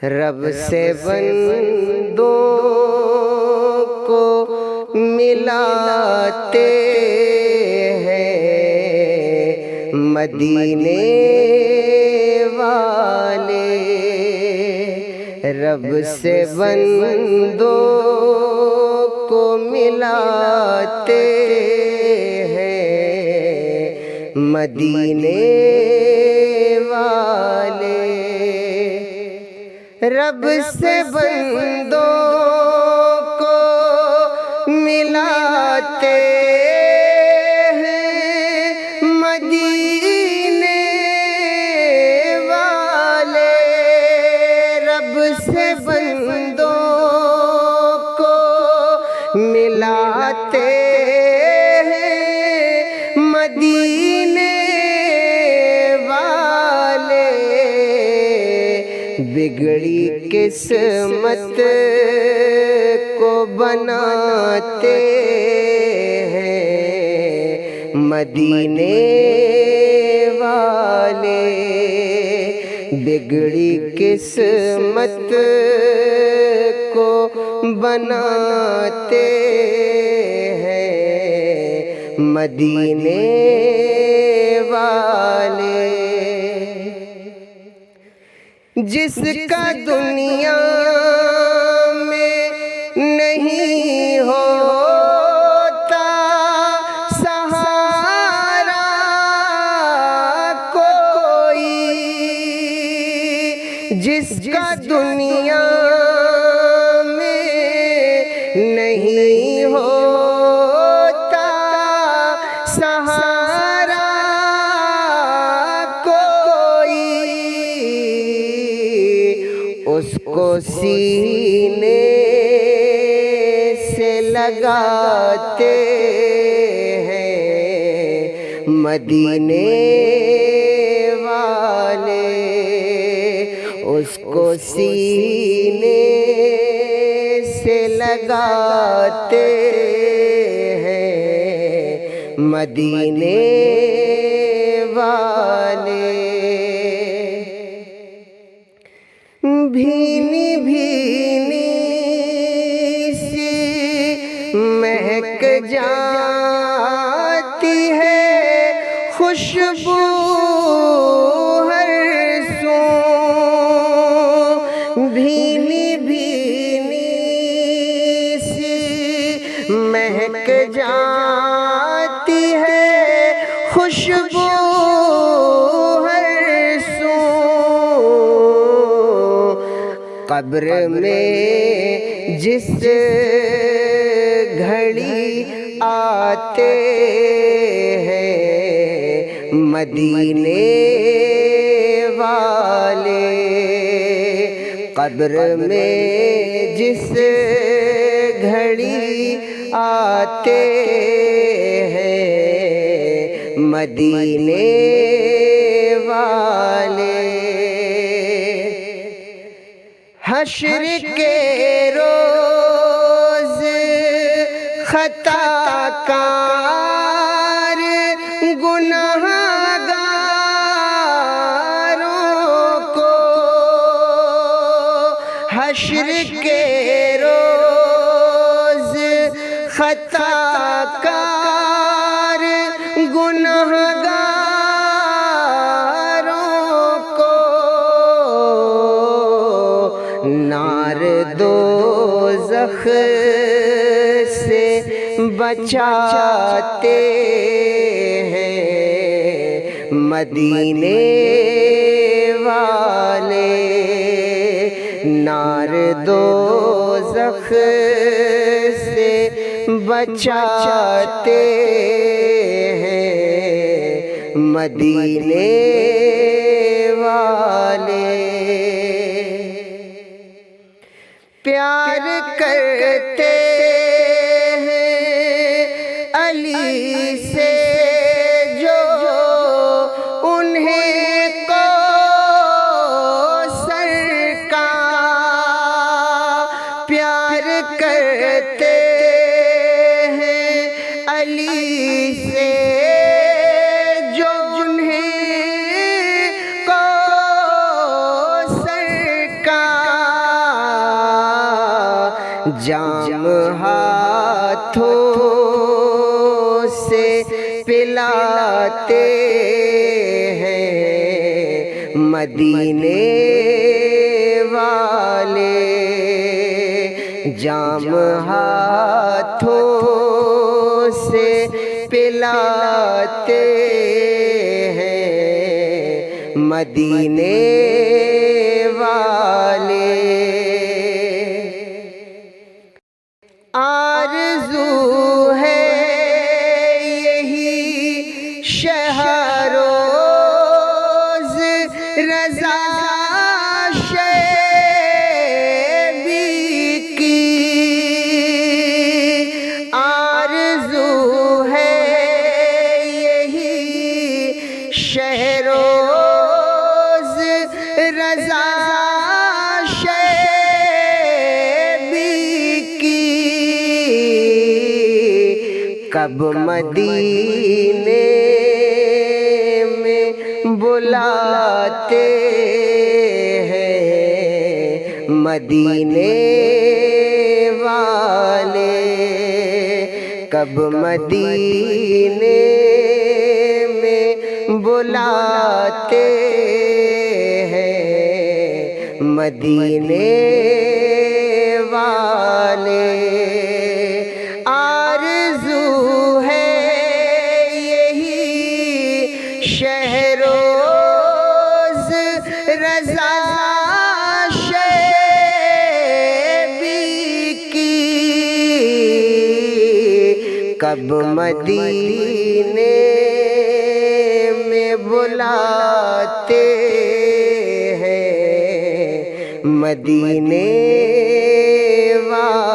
رب سے بندوں کو ملاتے ہیں مدینے والے، رب سے بندوں کو ملاتے ہیں مدینے والے، رب سے بندوں کو ملاتے ہیں مدینے والے، رب سے بندوں کو ملاتے ہیں مدینے والے، بگڑی قسمت کو بناتے ہیں مدینے والے، بگڑی قسمت کو بناتے ہیں مدینے والے، جس کا دنیا میں نہیں ہوتا سہارا کوئی، جس کا دنیا میں نہیں ہوتا سہارا اس کو سینے سے لگاتے ہیں مدینے والے، اس کو سینے سے لگاتے ہیں مدینے والے، بھینی بھینی سی مہک جاتی ہے خوشبو ہر سو، بھینی بھینی سی مہک جاتی ہے خوشبو قبر میں جس گھڑی آتے ہیں مدینے والے، قبر میں جس گھڑی آتے ہیں مدینے والے، حشر کے روز خطا کار گناہ گاروں کو، حشر کے روز خطا کار گناہ نار دوزخ سے بچاتے ہیں مدینے والے، نار دوزخ سے بچاتے ہیں مدینے والے، پیار کرتے ہیں علی سے جو انہیں کوثر کا، پیار کرتے ہیں علی سے جو انہیں کوثر کا، جام ہاتھوں سے پلاتے ہیں مدینے والے، جام ہاتھوں سے پلاتے ہیں مدینے والے۔ آرزو ہے یہی شہروز رضا شیبی کی، آرزو ہے یہی شہروز رضا کب مدینے میں بلاتے ہیں مدینے والے، کب مدینے میں بلاتے ہیں مدینے والے۔ شہروز رضا شیبی کی، کب مدینے میں بلاتے ہیں مدینے والے۔